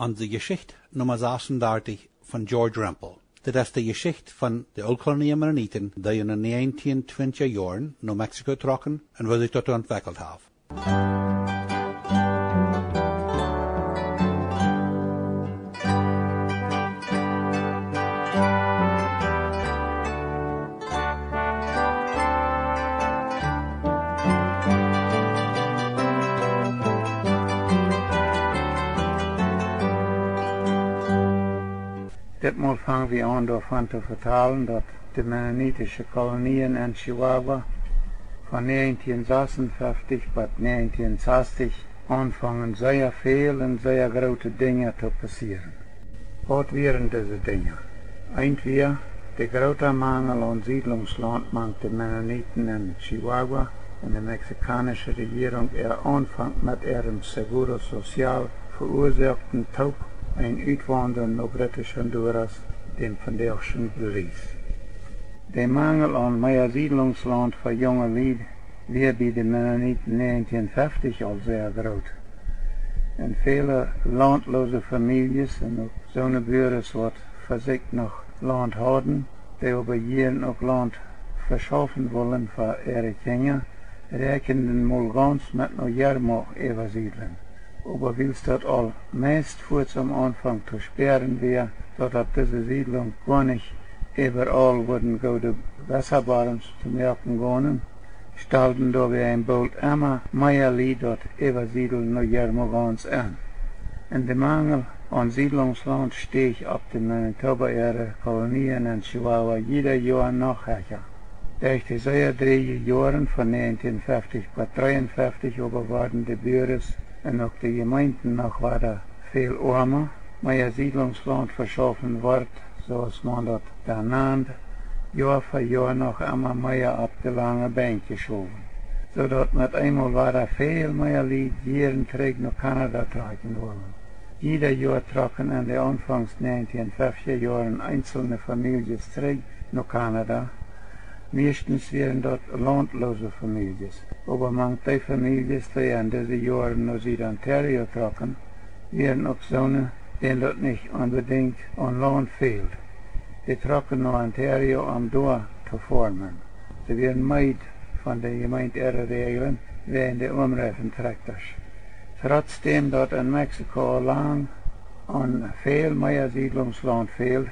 an die Geschichte Nummer 36 von George Rempel. Das ist die Geschichte von den Oldkolonie Mennoniten, die in den 1920er Jahren nach Mexiko trocken und wo sich dort entwickelt haben. Ditmaal fangen wir an davon zu vertellen, dass die mennonitische Kolonien in Chihuahua von 1956 bis 1960 anfangen sehr viel und sehr große Dinge zu passieren. Was wären diese Dinge? Entweder der große Mangel an Siedlungsland macht die Mennoniten in Chihuahua und die mexikanische Regierung anfängt mit ihrem Seguro Social verursachten Tod ein Uitwandern nach Britisch Honduras, dem Vandaagschen Beweis. Der Mangel an mehr Siedlungsland für junge Leute war bei den Mennoniten 1950 al sehr groß. Und viele landlose Familien und auch so eine Bürgers, die für sich noch Land haben, die aber jeden auch Land verschaffen wollen für ihre Kinder, rechnen mal ganz mit noch Jahrmal übersiedeln. Aber weil es dort all meist vor zum Anfang zu sperren wäre, dort auf diese Siedlung gar nicht überall wurden gute Wasserbarens zu merken gehen, stellten da wir ein Boot immer mehr Leute dort übersiedeln noch Jahrmal ganz an. Und der Mangel an Siedlungsland steht auf den Manitoba ihre Kolonien in Chihuahua jeder Jahr nachher. Durch die sehr 3 Jahren von 1950 bis 1953 aber waren die Bürgers und auch die Gemeinden noch weiter viel armer, mehr Siedlungsland verschaffen wird, so als man das da nennt, Jahr für Jahr noch immer mehr auf die lange Bank geschoben. So dass mit einmal weiter viel mehr Leute jeden Tag nach Kanada tragen wollen. Jeder Jahr tragen in den Anfangs 1950er Jahren einzelne Familien zurück nach Kanada. Meistens wären dort landlose Familien, aber manche Familien, die in diesen Jahren nach Süd-Ontario trocken, wären auch solche, denen dort nicht unbedingt an Land fehlt. Die trocken nach Ontario, um dort zu formen. Sie werden meid von der Gemeinde ihrer Regeln während der Umreifenträgers. Trotzdem dort in Mexiko lang an viel mehr Siedlungsland fehlt,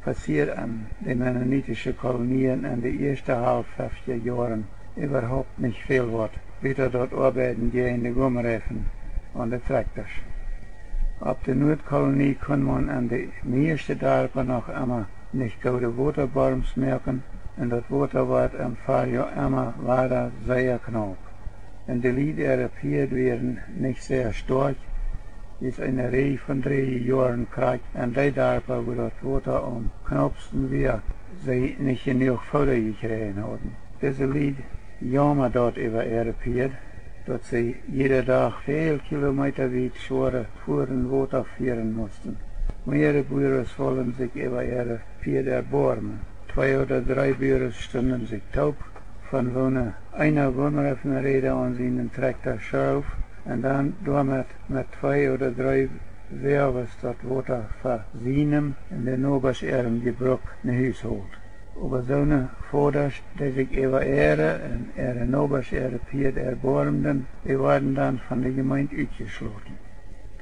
passiert an den mennonitischen Kolonien in den ersten halb 50er Jahren überhaupt nicht viel wird. Wieder dort arbeiten die in den Gummereifen und den Traktoren. Auf der Nordkolonie kann man an den meisten Dörfern noch immer nicht gute Waterbarms merken und das Wasser wird im Fahrjahr immer weiter sehr knapp. Und die Leute errepiert werden nicht sehr stark, ist eine Reihe von 3 Jahren kriegt und die Dörfer, wo das Wasser am knappsten wird, sie nicht genug Futter gekriegt haben. Diese Leute jammern dort über errepiert, dass sie jeden Tag viel Kilometer weit schwere Fuhren Wasser führen mussten. Mehrere Bürger wollen sich über ihre Pied erbarmen. 2 oder 3 Bürger stunden sich taub, von wohnen einer Wunderreifenräder an seinen Traktor scharf und dann damit mit 2 oder 3 Werwes das Wasser versiehen und den Obers ihrem Gebrauch nach Hause holt. Aber so eine Vorders, die sich über ihre und ihre Nobers ihre Pied erbarmten, die werden dann von der Gemeinde ausgeschlossen.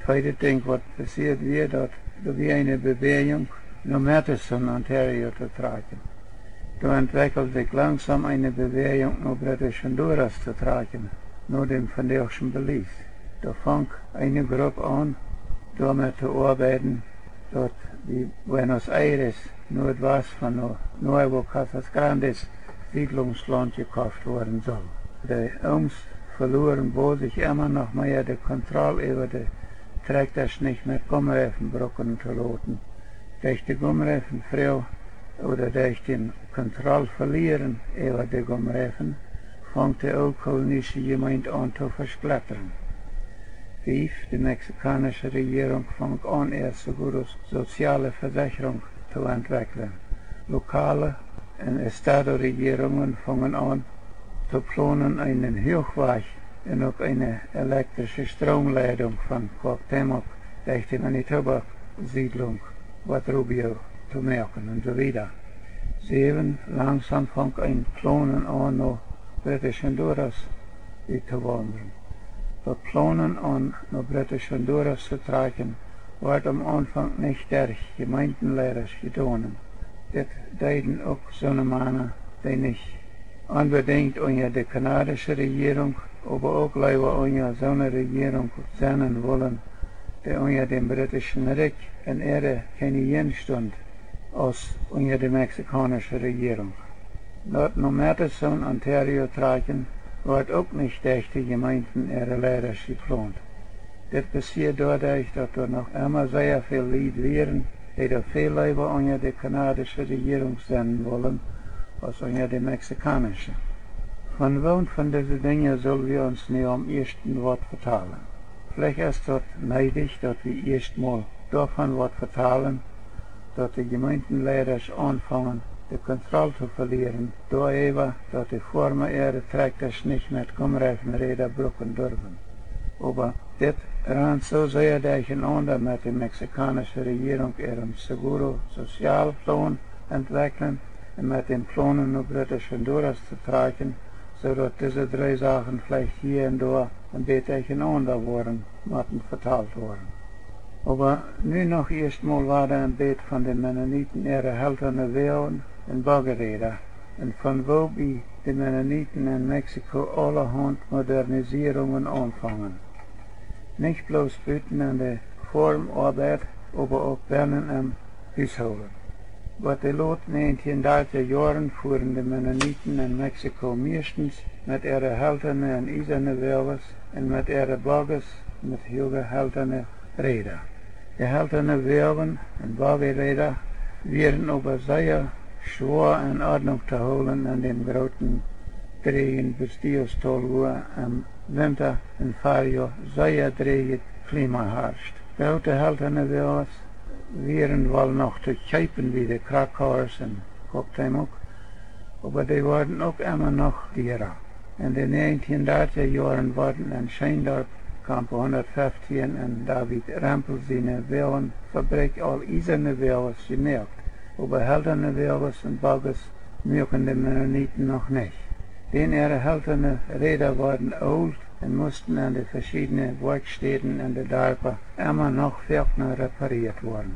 Zweite Ding, was passiert wird, dass wie eine Bewegung nach Madison, Ontario zu tragen. Da entwickelt sich langsam eine Bewegung nach Britisch Honduras zu tragen, nach dem Vandaagschen Beweis. Da fängt eine Gruppe an, damit zu arbeiten, dort die Buenos Aires, nordwest von Nuevo Casas Grandes, Siedlungsland gekauft worden soll. Die Jungs verloren wohl sich immer noch mehr die Kontrolle über die Traktoren nicht mit Gummireifenbrücken zu lassen. Durch die Gummireifenfrau oder durch den Kontrolle verlieren über die Gummireifen, fängt die oldkolonische Gemeinde an zu versplittern. 5. Die mexikanische Regierung fängt an, erst so gute soziale Versicherung zu entwickeln. Lokale und Estado-Regierungen fangen an zu planen, einen Hochweg und auch eine elektrische Stromleitung von Cuauhtémoc Dachte man die Tabak-Siedlung, was Rubio zu merken und so weiter. 7. Langsam fängt ein Klonen an, nach British Honduras zu wandern. Das Klonen an, nach British Honduras zu tragen, wird am Anfang nicht durch Gemeindenleiter getan. Das deuten auch so eine Männer, die nicht unbedingt unter die kanadische Regierung, aber auch leider unter so eine Regierung sein wollen, die unter dem britischen Reich in Ehre keine stund, als unter der mexikanischen Regierung. Dort noch Madison, Ontario tragen, wird auch nicht durch die Gemeinden ihre Leiter geplant. Das passiert dadurch, dass da noch immer sehr viel Leute wären, die da viel lieber unter die kanadische Regierung sein wollen, als unter die mexikanische. Von diesen Dingen sollen wir uns nicht am ersten Wort vertalen. Vielleicht ist das neidig, dass wir erstmal davon Wort vertalen, dass die Gemeindenleiter anfangen, die Kontrolle zu verlieren, darüber, dass die Formen ihre Traktor nicht mit Kumreifenräder brücken dürfen. Aber das rennt so sehr durcheinander mit der mexikanischen Regierung ihrem Seguro-Sozialplan entwickeln und mit den Planen nach British Honduras zu tragen, sodass diese 3 Sachen vielleicht hier und da ein bisschen durcheinander worden, müssen verteilt worden. Aber nu noch erstmal war da ein bisschen von den Mennoniten ihre Helterne Wehren in Baggereder und von wo die Mennoniten in Mexiko allerhand Modernisierungen anfangen. Nicht bloß bieten an der Formarbeit, aber auch Lernen am Huishouden. Was die Lot 1930er Jahren fuhren die Mennoniten in Mexiko meistens mit ihren Helterne und eiserne Werwers und mit ihren Baggers mit hoge Helterne Räder. Die Helterne Werwen und Baggerräder wären aber sehr schwer in Ordnung zu holen an den großen Drehen Bestuurstal, wo im Winter und Frühjahr sehr dreht Klima herrscht. Große Helterne Werwers wären wohl noch zu kaufen wie die Krakauers und Cocktail, aber die waren auch immer noch teurer. In den 1930er Jahren wurden in Scheindorf Campo 115 und David Rempel seine Wehrfabrik all eiserne Wehrers gemerkt, aber Helterne Wehrers und Baggers mögen die Mennoniten noch nicht. Denn ihre Helterne Räder waren alt und mussten an den verschiedenen Werkstätten in den Dörfern immer noch ferner repariert worden.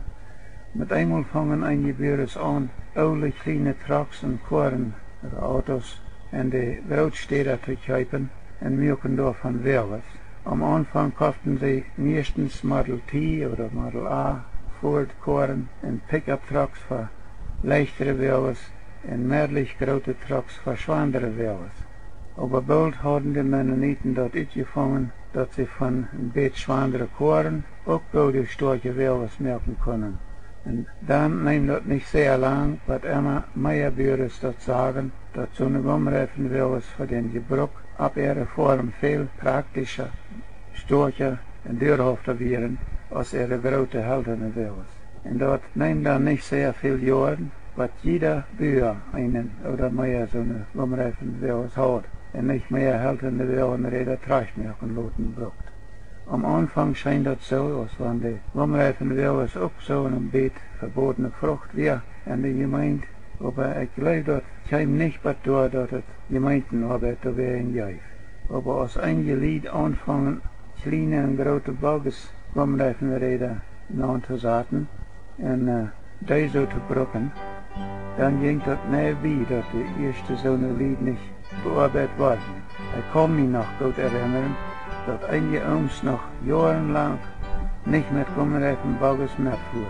Mit einmal fangen einige Bürgers an, alte kleine Trucks und Karren oder Autos in die Werkstätten zu kaufen und mögen davon Wehrers. Am Anfang kauften sie meistens Model T oder Model A, Ford-Karren und Pickup-Trucks für leichtere Wehrers und mehrlich große Trucks für schwere Wehrers. Aber bald hatten die Mennoniten dort angefangen, dass sie von ein bisschen schwere Karren auch gute starke Wehrers merken können. Und dann nimmt das nicht sehr lang, was immer mehr Bürgers dort sagen, dass so eine Umreifen Wehrers für den Gebrauch ab ihrer Form viel praktischer, stärker und dauerhafter wären als ihre große Helterne Wehrers. Und dort nimmt dann nicht sehr viel Jahren, was jeder Bürger einen oder mehr so eine Umreifen Wehrers hat und nicht mehr Helterne Wehrernräder Tragmerken lassen braucht. Am Anfang scheint das so, als wenn die Umreifen Wehrers auch so ein bisschen verbotene Frucht wäre in der Gemeinde, aber ich glaube, das käme nicht dadurch, dass es Gemeindenarbeit da wäre in Jäuf. Aber als einige Lied anfangen, kleine und große Baggers Umreifenräder nachzusetzen und die so zu brücken, dann ging das nicht wie, dass die erste so eine Lied nicht bearbeitet worden. Ich kann mich noch gut erinnern, dass einige uns noch jahrelang nicht mit Umreifenbaggers mitfuhren.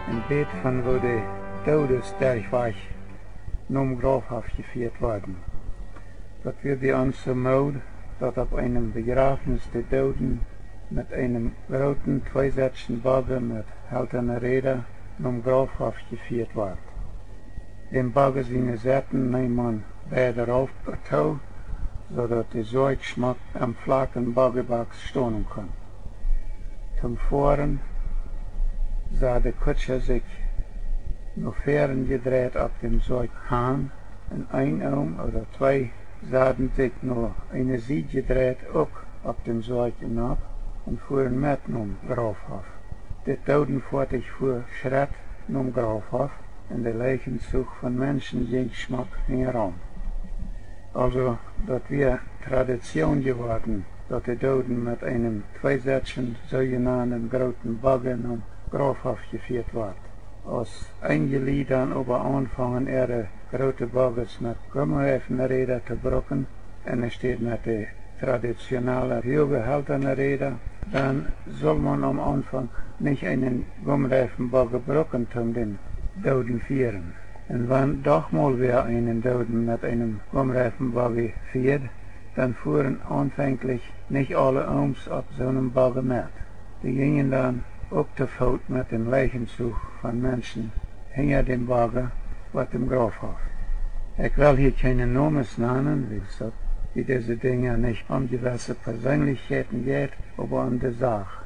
Ein Bild von wo die Todesdurchweg nun grafhaft geführt worden. Das wird bei uns so Mode, dass auf einem Begräbnis der Toten mit einem roten zweisätzigen Bagger mit Helterne Räder nun grafhaft geführt wird. Den Bagger seine Seiten nimmt man beide auf Tau, sodass der Säugschmack am flachen Baggerbox stehen kann. Zum Fahren sah der Kutscher sich noch Fähren gedreht auf dem Sorghahn, und ein oder zwei sahen sich nur eine Siege gedreht auch auf dem Sorg hinab und fuhren mit zum Grafhof. Der Totenfortig fuhr Schritt zum Grafhof und der Leichenzug von Menschen ging Schmack herum. Also, dort wäre Tradition geworden, dass die Toten mit einem zweisätzigen, sogenannten großen Baggen am Grafhof geführt wird. Als eingeliedern aber anfangen, ihre große Bagges mit Gummireifenräder zu brücken, und es steht mit der traditionellen, höhergehaltenen Räder, dann soll man am Anfang nicht einen Gummireifenbagger brücken, um den Toten führen. Und wenn doch mal wer einen Toten mit einem Gummireifenbagger führt, dann fuhren anfänglich nicht alle Oms auf so einem Bagger mit. Die gingen dann auch zu Fuß mit dem Leichenzug von Menschen hinter dem Bagger vor dem Grafhof. Ich will hier keine Namen nennen, wie diese Dinge nicht um gewisse Persönlichkeiten geht, aber um die Sache.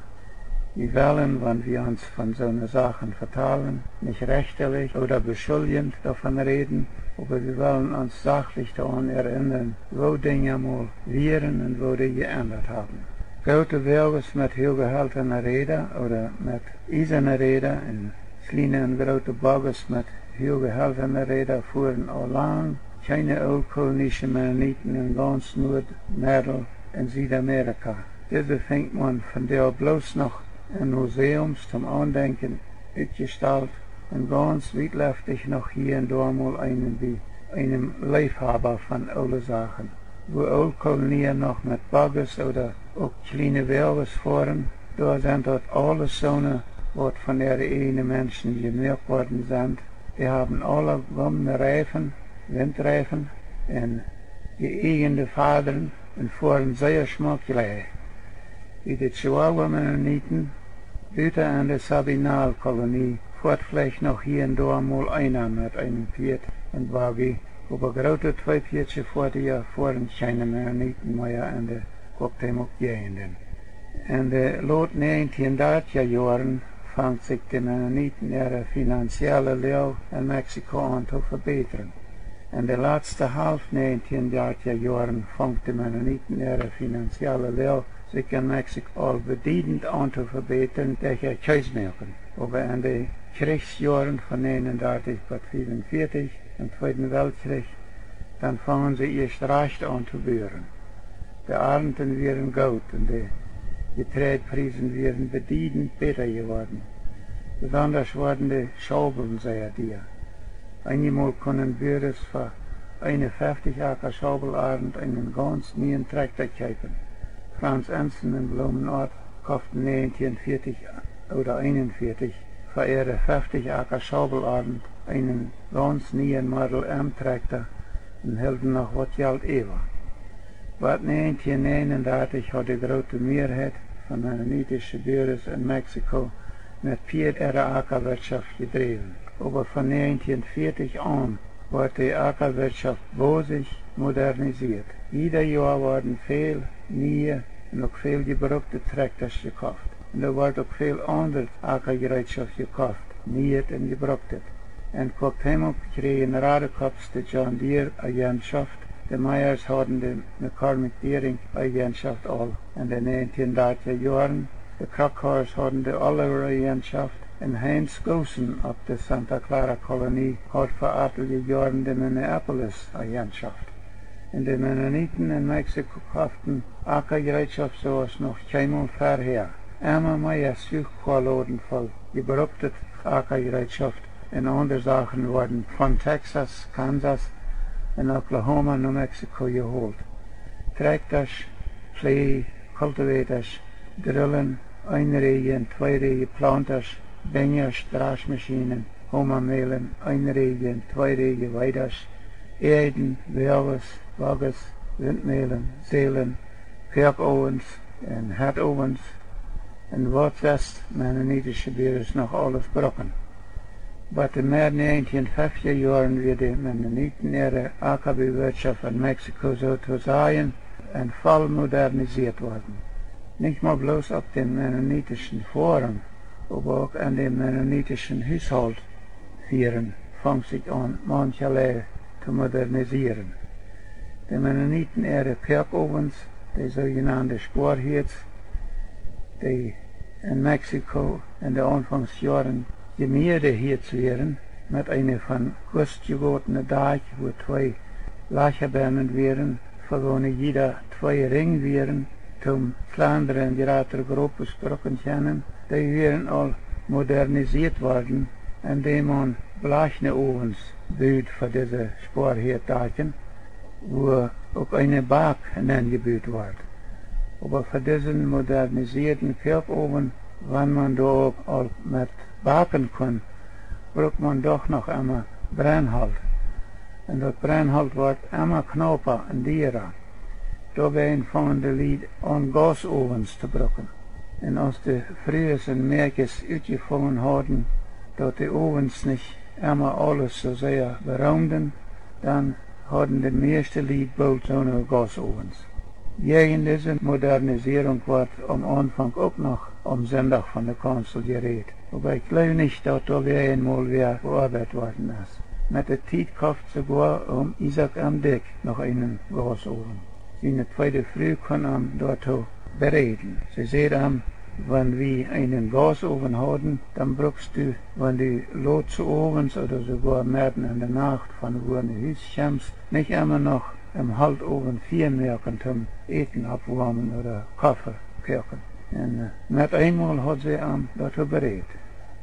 Wir wollen, wenn wir uns von so einer Sachen verteilen, nicht rechtlich oder beschuldigend davon reden, aber wir wollen uns sachlich daran erinnern, wo Dinge mal wären und wo die geändert haben. Grote Wagens met hooggehaltene Räder oder met eiserne Räder en kleine en grote baggers met hooggehaltene Räder fuhren al lang. Keine oldkolonische Mennoniten in ganz Nord-, Mittel- en Südamerika. Diese fängt man von der bloß noch in Museums zum Andenken uitgestalt und ganz weitläufig noch hier und da mal einen wie einem Liebhaber von alle Sachen. Wo Oldkolonien noch mit Baggers oder auch kleine Wagens fahren, da sind dort alles Zonen, was von der eigenen Menschen gemerkt worden sind. Die haben alle gommene Reifen, Windreifen und geeigne Fadern und fahren sehr schmacklich. Wie die Chihuahua-Mennoniten, buiten an der Sabinal-Kolonie, fährt vielleicht noch hier und da mal einer mit einem Pferd und Buggy. Aber grote 42 jaar fahren keine Mennoniten mehr an der Cocktailmogenden. In den laat 1930er Jahren fängt sich die Mennoniten ihre finanzielle Lage in Mexiko an zu verbessern. In den letzten halb 1930er Jahren fängt die Mennoniten ihre finanzielle Lage sich in Mexiko al bedeutend an zu verbessern durch ihr Keusmerken. Aber in den Kriegsjahren von 39 bis 45 im Zweiten Weltkrieg, dann fangen sie erst recht an zu bühren. Die Ernten wären gut und die Getreidepreise wären bedeutend besser geworden. Besonders wurden die Schaubeln sehr teuer. Einmal können Bürgers für eine 50 Acker Schaubelarend einen ganz neuen Traktor kaufen. Franz Ensen in Blumenort kaufte 1940 oder 41 für ihre 50 Acker Schaubelarend einen ganz neuen Model M-Traktor und hielten noch was Geld über. Was 1939 hat die große Mehrheit von mennonitischen Bürgern in Mexiko mit ihrer Ackerwirtschaft getrieben. Aber von 1940 an wird die Ackerwirtschaft bosig modernisiert. Jeder Jahr werden viel neue und auch viel gebrauchte Traktoren gekauft. Und da wird auch viel andere Ackergerätschaft gekauft, nicht und gebrauchtet. En Cocktailmop kregen Radekops de John Deere Agentschaft. De Meyers hadden de McCormick Deering Agentschaft al in de 1930er Jahren. De Krokhaars hadden de Oliver Agentschaft. En Heinz Goosen op de Santa Clara Kolonie had voor enkele jaren de Minneapolis Agentschaft. En de Mennoniten in Mexico kauften Ackergerätschaft zoals nog keinmal vorher. Immer mehr Suchqualoden voll gebrauchte Ackergerätschaft. En andere Sachen wurden von Texas, Kansas und Oklahoma, New Mexico geholt. Traktors, Pflege, Cultivators, Drillen, Einregen, Zweiregen, Planters, Bängers, Draschmaschinen, Hummermehlen, Einregen, Zweiregen, Weiders, Erden, Werves, Waggers, Windmehlen, Seelen, Kerkovens und Herdovens und wat west mennonitische Bürgers noch alles brokken. But in meer 1950er Jahren wird die Mennoniten ihre Ackerbauwirtschaft in Mexiko sozusagen und voll modernisiert worden. Nicht mal bloß auf den mennonitischen Foren, aber auch an dem mennonitischen Haushalt führen, fängt sich an, mancherlei zu modernisieren. Die Mennoniten ihre Kerkovens, die sogenannte Sporhits, die in Mexiko in den Anfangsjahren Gemälde hier zu werden, mit einer von Guss gegotene Dach, wo 2 Lacherbernen wären, verloren jeder 2 Ringe wären, zum kleineren, gerade grobes Brocken kennen, die wären all modernisiert worden, indem man blechne Ovens bot für diese Sporherddachen, wo auch eine Bak hineingebaut wird. Aber für diesen modernisierten Kerkoven, wenn man da auch mit backen kann, braucht man doch noch einmal Brennholz. Und das Brennholz wird immer knapper und teurer. Da werden von den Lied an Gasovens zu brauchen. Und als die frühesten Merkes uitgefangen haben, dass die Ovens nicht immer alles so sehr beraumden, dann hatten die meisten Lied bald so eine Gasovens. Gegen diese Modernisierung wird am Anfang auch noch am Sonntag von der Kanzel geredet. Aber ich glaube nicht, dass da einmal wieder bearbeitet worden ist. Mit der Zeit kauft sogar Isaac am Deck noch einen Gasofen. Seine zweite Früh kann am dort bereden. Sie sehen wenn wir einen Gasofen haben, dann brauchst du, wenn du Lot zu Ovens oder sogar mitten in der Nacht von wo eine Hüs kommst, nicht immer noch im Haltofen 4 merken zum Eten abwarmen oder Kaffee kochen. Und mit einmal hat sie dazu bereit.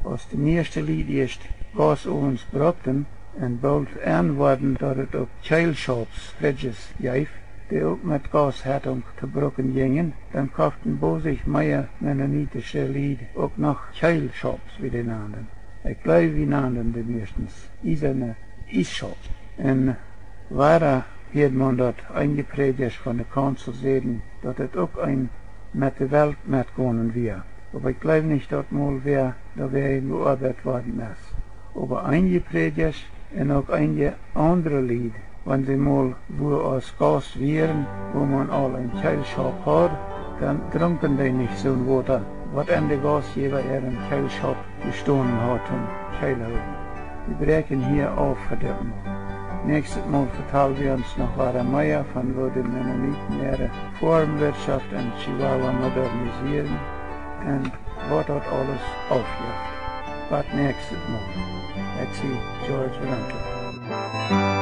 Als die meisten Leute erst Gasovens brauchten und bald worden, dass es auch Keilshops, Fridges gab, die auch mit Gashärtung zu brauchen gingen, dann kauften sich mehr mennonitische Leute auch noch Keilshops, wie die nannten. Ich glaube, wir nannten die meistens eiserne Eisshops. Und weiter hat man dort eingepredigt von der Kanzel sehen, dass es auch ein mit der Welt mitgehen wird. Aber ich glaube nicht, dass mal wer da bearbeitet worden ist. Aber eingepredigt und auch einige andere Lieder, wenn sie mal wo als Gast wären, wo man all ein Keilschop hat, dann trinken die nicht so ein Wasser, was an der Gastgeber ihren Keilschop gestohlen hat zum Keilhalten. Wir brechen hier auf für das Mal. Nächstes Mal vertellen wir uns noch mehr von wo die Mennoniten ihre Formwirtschaft in Chihuahua modernisieren und was dort alles aufhört. But nächstes Mal. That's George Rentle.